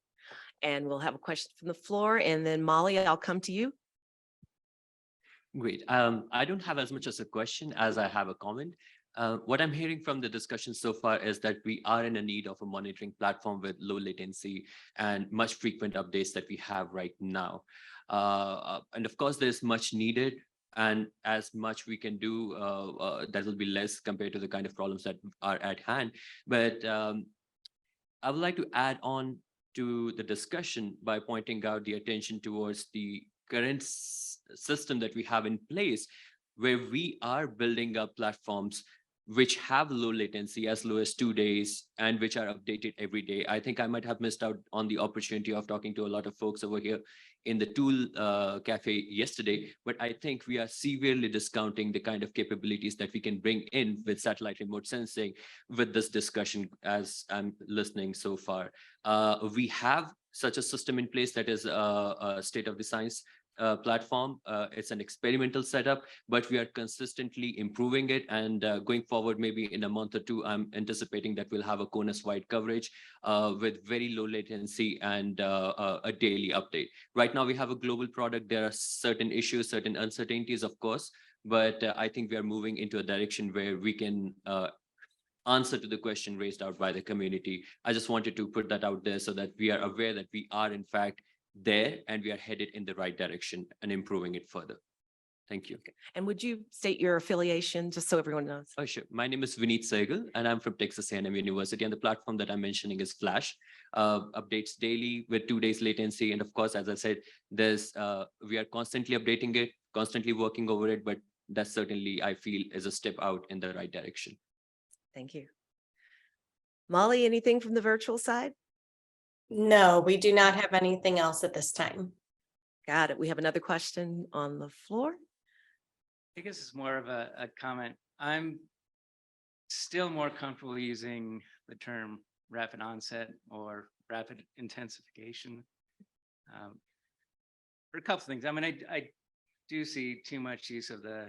And we'll have a question from the floor, and then Molly, I'll come to you. Great. I don't have as much as a question as I have a comment. What I'm hearing from the discussion so far is that we are in a need of a monitoring platform with low latency and much frequent updates that we have right now. And of course, there's much needed, and as much we can do, that will be less compared to the kind of problems that are at hand. But I would like to add on to the discussion by pointing out the attention towards the current system that we have in place, where we are building up platforms which have low latency, as low as 2 days, and which are updated every day. I think I might have missed out on the opportunity of talking to a lot of folks over here in the tool cafe yesterday, but I think we are severely discounting the kind of capabilities that we can bring in with satellite remote sensing with this discussion as I'm listening so far. We have such a system in place that is a state of the science platform. It's an experimental setup, but we are consistently improving it. And going forward, maybe in a month or two, I'm anticipating that we'll have a CONUS-wide coverage with very low latency and a daily update. Right now, we have a global product. There are certain issues, certain uncertainties, of course, but I think we are moving into a direction where we can answer to the question raised out by the community. I just wanted to put that out there so that we are aware that we are in fact there and we are headed in the right direction and improving it further. Thank you. And would you state your affiliation just so everyone knows? Oh, sure. My name is Vineet Sehgal and I'm from Texas A&M University, and the platform that I'm mentioning is Flash. Updates daily with 2 days latency. And of course, as I said, we are constantly updating it, constantly working over it, but that certainly I feel is a step out in the right direction. Thank you. Molly, anything from the virtual side? No, we do not have anything else at this time. Got it. We have another question on the floor. I guess it's more of a comment. I'm still more comfortable using the term rapid onset or rapid intensification for a couple of things. I mean, I do see too much use of the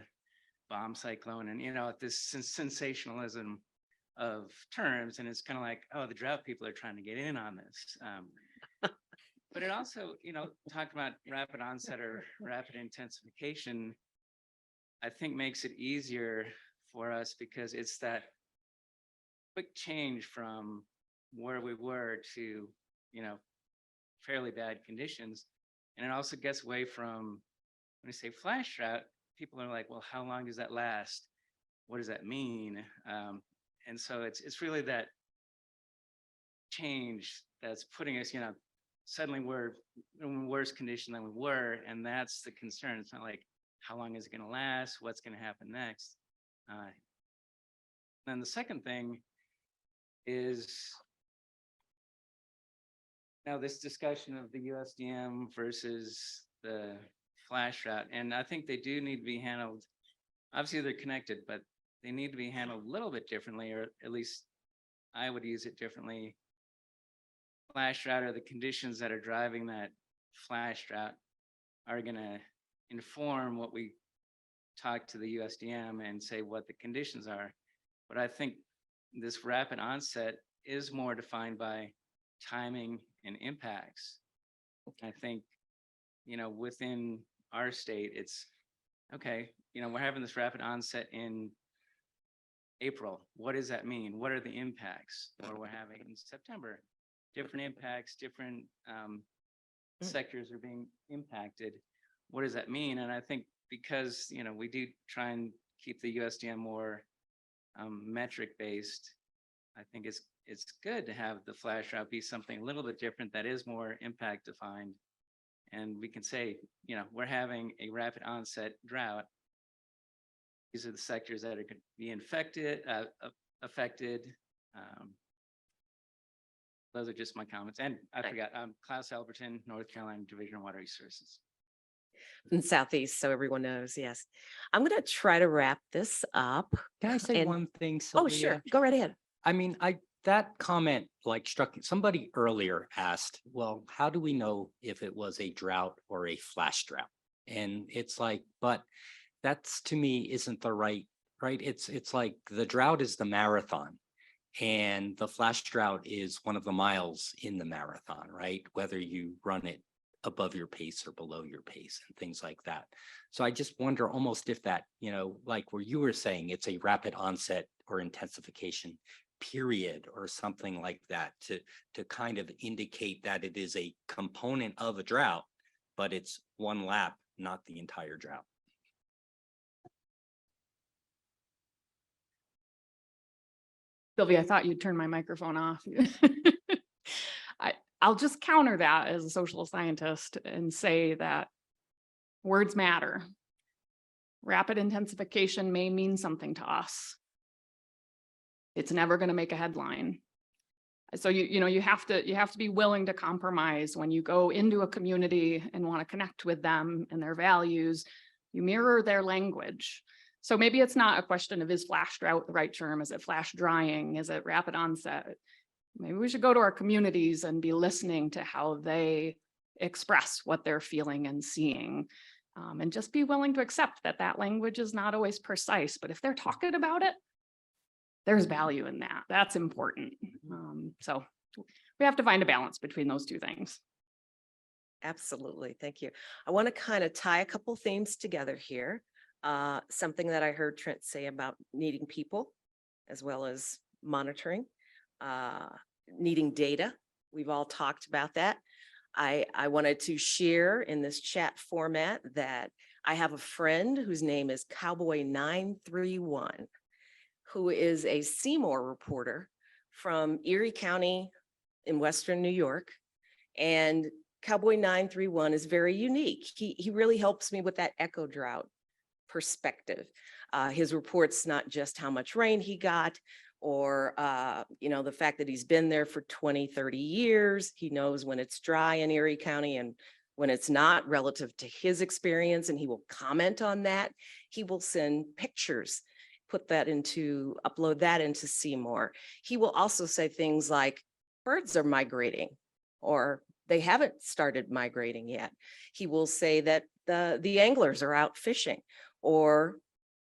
bomb cyclone and, this sensationalism of terms. And it's kind of like, oh, the drought people are trying to get in on this. But it also, talking about rapid onset or rapid intensification, I think makes it easier for us because it's that quick change from where we were to, fairly bad conditions. And it also gets away from, when you say flash drought, people are like, well, how long does that last? What does that mean? And so it's really that change that's putting us, suddenly we're in worse condition than we were. And that's the concern. It's not like, how long is it going to last? What's going to happen next? Then the second thing is now this discussion of the USDM versus the flash drought. And I think they do need to be handled. Obviously, they're connected, but they need to be handled a little bit differently, or at least I would use it differently. Flash drought, or the conditions that are driving that flash drought, are going to inform what we talk to the USDM and say what the conditions are. But I think this rapid onset is more defined by timing and impacts. I think, within our state, it's, okay, we're having this rapid onset in April. What does that mean? What are the impacts? Or we're having in September, different impacts, different sectors are being impacted. What does that mean? And I think because, we do try and keep the USDM more metric based, I think it's good to have the flash drought be something a little bit different that is more impact defined. And we can say, we're having a rapid onset drought. These are the sectors that are going to be affected. Those are just my comments. And I forgot, Klaus Alberton, North Carolina Division of Water Resources. In Southeast, so everyone knows, yes. I'm going to try to wrap this up. Can I say And- one thing, Oh, Sylvia? sure. Go right ahead. I mean, that comment like struck, somebody earlier asked, well, how do we know if it was a drought or a flash drought? And it's like, but that's to me isn't the right? It's like the drought is the marathon and the flash drought is one of the miles in the marathon, right? Whether you run it above your pace or below your pace and things like that. So I just wonder almost if that, like where you were saying, it's a rapid onset or intensification period or something like that to kind of indicate that it is a component of a drought, but it's one lap, not the entire drought. Sylvia, I thought you'd turn my microphone off. I'll just counter that as a social scientist and say that words matter. Rapid intensification may mean something to us. It's never going to make a headline. So you have to be willing to compromise when you go into a community and want to connect with them and their values. You mirror their language. So maybe it's not a question of is flash drought the right term? Is it flash drying? Is it rapid onset? Maybe we should go to our communities and be listening to how they express what they're feeling and seeing. And just be willing to accept that that language is not always precise, but if they're talking about it, there's value in that. That's important. So we have to find a balance between those two things. Absolutely. Thank you. I want to kind of tie a couple themes together here. Something that I heard Trent say about needing people as well as monitoring, needing data. We've all talked about that. I wanted to share in this chat format that I have a friend whose name is Cowboy 931, who is a Seymour reporter from Erie County in Western New York. And Cowboy 931 is very unique. He really helps me with that echo drought perspective. His reports, not just how much rain he got or, the fact that he's been there for 20, 30 years. He knows when it's dry in Erie County and when it's not relative to his experience, and he will comment on that. He will send pictures, upload that into Seymour. He will also say things like birds are migrating or they haven't started migrating yet. He will say that the anglers are out fishing or,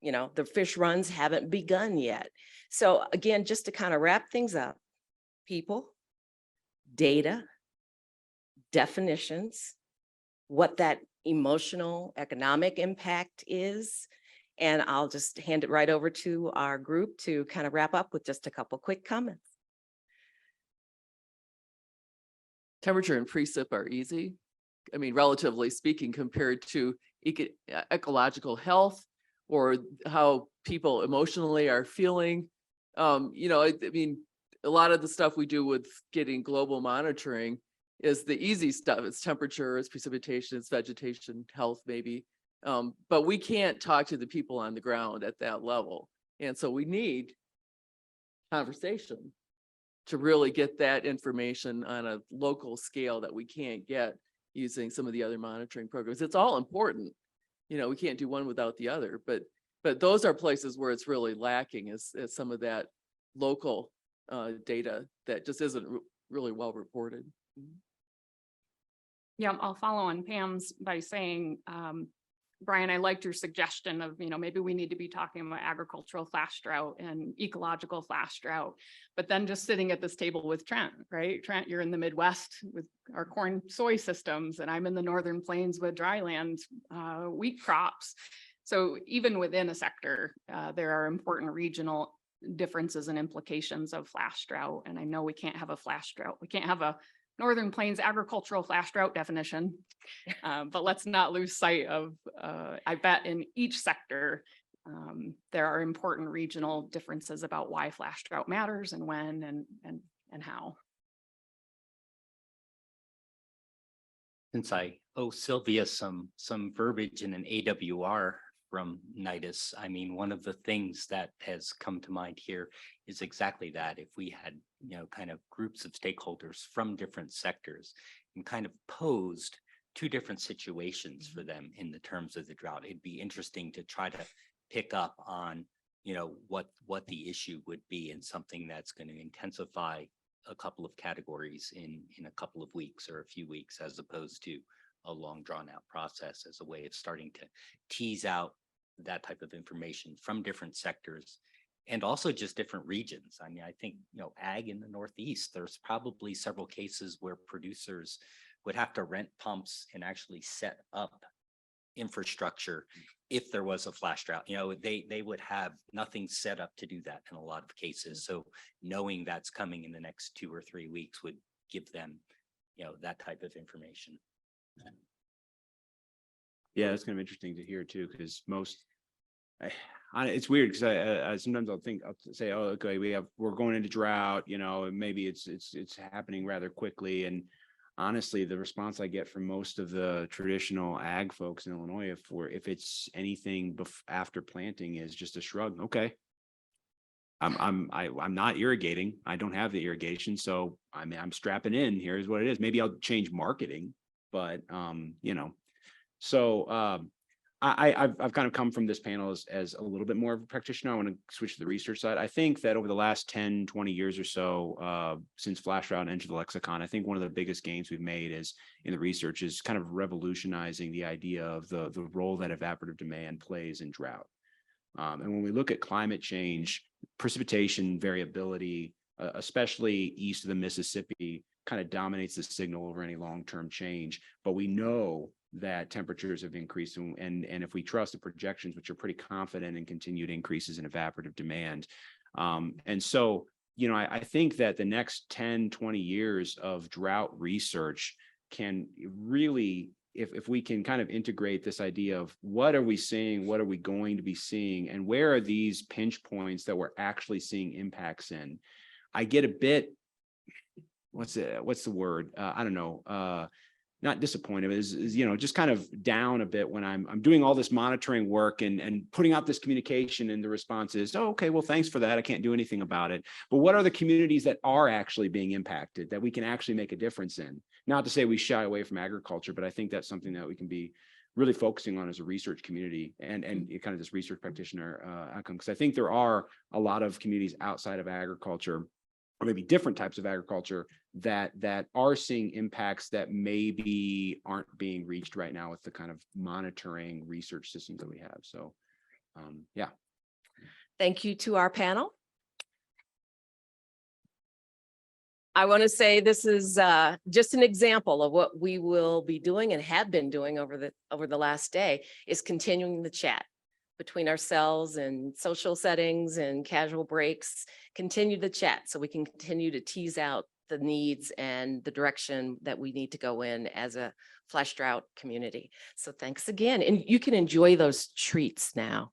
the fish runs haven't begun yet. So again, just to kind of wrap things up, people, data, definitions, what that emotional, economic impact is. And I'll just hand it right over to our group to kind of wrap up with just a couple quick comments. Temperature and precip are easy. I mean, relatively speaking, compared to ecological health or how people emotionally are feeling. I mean, a lot of the stuff we do with getting global monitoring is the easy stuff. It's temperature, it's precipitation, it's vegetation, health maybe. But we can't talk to the people on the ground at that level. And so we need conversation to really get that information on a local scale that we can't get using some of the other monitoring programs. It's all important. We can't do one without the other, but those are places where it's really lacking is some of that local data that just isn't really well reported. Yeah, I'll follow on Pam's by saying Brian, I liked your suggestion of, maybe we need to be talking about agricultural flash drought and ecological flash drought. But then just sitting at this table with Trent, right? Trent, you're in the Midwest with our corn soy systems, and I'm in the Northern Plains with dryland wheat crops. So even within a sector, there are important regional differences and implications of flash drought. And I know we can't have a flash drought. We can't have a Northern Plains agricultural flash drought definition. But let's not lose sight of, I bet in each sector, there are important regional differences about why flash drought matters and when and how. Since I owe Sylvia some verbiage in an AWR from NIDIS, I mean, one of the things that has come to mind here is exactly that. If we had, kind of groups of stakeholders from different sectors and kind of posed two different situations for them in the terms of the drought, it'd be interesting to try to pick up on, what the issue would be, and something that's going to intensify a couple of categories in a couple of weeks or a few weeks, as opposed to a long drawn out process, as a way of starting to tease out that type of information from different sectors and also just different regions. I mean, I think, ag in the Northeast, there's probably several cases where producers would have to rent pumps and actually set up infrastructure if there was a flash drought. They would have nothing set up to do that in a lot of cases. So knowing that's coming in the next 2 or 3 weeks would give them, that type of information. Yeah, that's kind of interesting to hear too, because it's weird because I sometimes I'll say, oh, okay, we're going into drought, and maybe it's happening rather quickly. And honestly, the response I get from most of the traditional ag folks in Illinois, if it's anything after planting, is just a shrug. Okay, I'm not irrigating. I don't have the irrigation, so I'm strapping in. Here's what it is. Maybe I'll change marketing, but So I've kind of come from this panel as a little bit more of a practitioner. I want to switch to the research side. I think that over the last 10, 20 years or so, since flash drought entered the lexicon, I think one of the biggest gains we've made in the research is kind of revolutionizing the idea of the role that evaporative demand plays in drought. And when we look at climate change, precipitation variability, especially east of the Mississippi, kind of dominates the signal over any long-term change. But we know that temperatures have increased, and if we trust the projections, which are pretty confident in continued increases in evaporative demand. And so, I think that the next 10, 20 years of drought research can really, if we can kind of integrate this idea of what are we seeing, what are we going to be seeing, and where are these pinch points that we're actually seeing impacts in, I get a bit, what's the word? I don't know. Not disappointed, is just kind of down a bit when I'm doing all this monitoring work and putting out this communication, and the response is, oh, okay, well, thanks for that. I can't do anything about it. But what are the communities that are actually being impacted that we can actually make a difference in? Not to say we shy away from agriculture, but I think that's something that we can be really focusing on as a research community and kind of this research practitioner outcome. Because I think there are a lot of communities outside of agriculture, or maybe different types of agriculture, that are seeing impacts that maybe aren't being reached right now with the kind of monitoring research systems that we have. So, yeah. Thank you to our panel. I want to say this is just an example of what we will be doing and have been doing over the last day, is continuing the chat between ourselves and social settings and casual breaks. Continue the chat so we can continue to tease out the needs and the direction that we need to go in as a flash drought community. So thanks again. And you can enjoy those treats now.